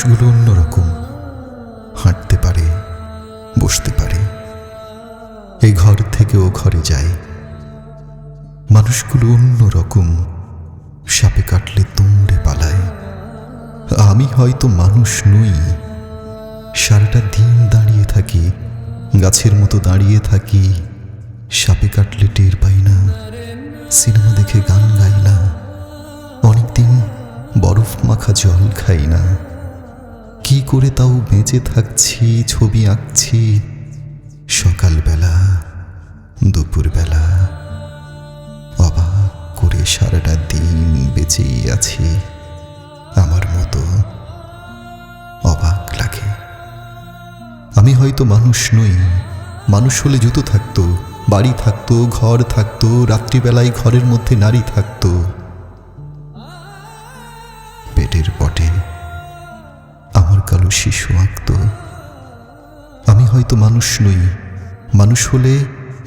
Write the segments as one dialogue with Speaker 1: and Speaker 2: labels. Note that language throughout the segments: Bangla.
Speaker 1: মানুষগুলো অন্যরকম, হাঁটতে পারে, বসতে পারে, এই ঘর থেকে ও ঘরে যায়। মানুষগুলো অন্যরকম, সাপে কাটলে দৌড়ে পালায়। আমি হয়তো মানুষ নই, সারাটা দিন দাঁড়িয়ে থাকি, গাছের মতো দাঁড়িয়ে থাকি, সাপে কাটলে টের পাই না, সিনেমা দেখে গান গাই না, অনেকদিন বরফ মাখা জল খাই না। কি করে তাও বেঁচে থাকছি, ছবি আঁকছি, সকালবেলা, দুপুরবেলা, অবাক করে সারাটা দিন বেঁচেই আছি আমার মতো। অবাক লাগে। আমি হয়তো মানুষ নই, মানুষ হলে জুতো থাকতো, বাড়ি থাকতো, ঘর থাকতো, রাত্রিবেলায় ঘরের মধ্যে নারী থাকতো, পেটের পটে আমার কালো শিশু আঁকতো। আমি হয়তো মানুষ নই, মানুষ হলে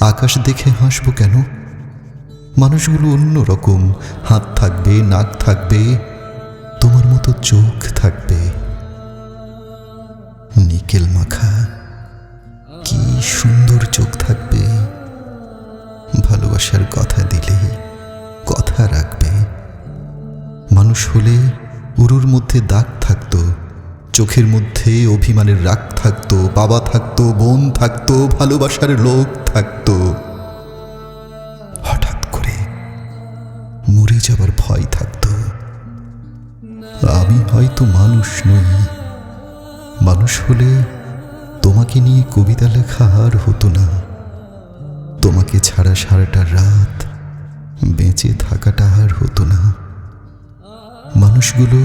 Speaker 1: আকাশ দেখে হাসবো কেন? মানুষগুলো অন্য রকম, হাত থাকবে, নাক থাকবে, তোমার মতো চোখ থাকবে, নিকেল মাখা কি সুন্দর চোখ থাকবে। ভালোবাসার কথা দিলে কথা রাখবে। মানুষ হলে উরুর মধ্যে দাগ থাকতো, চোখের মধ্যে অভিমানের রাগ থাকতো, বাবা থাকতো, বোন থাকতো, ভালোবাসার লোক থাকতো। হঠাৎ করে মরে যাবার ভয় থাকতো। আমি হয়তো মানুষ নই, মানুষ হলে তোমাকে নিয়ে কবিতা লেখা আর হতো না, তোমাকে ছাড়া সারাটা রাত বেঁচে থাকাটা আর হতো না। মানুষগুলো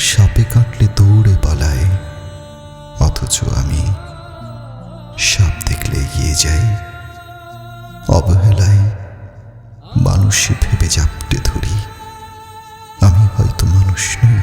Speaker 1: সাপে কাটলে দৌড়ে পালায়, অথচ আমি সাপ দেখলে এগিয়ে যাই। অবহেলায় মানুষ ভেবে জাপটে ধরি। আমি হয়তো মানুষ নই।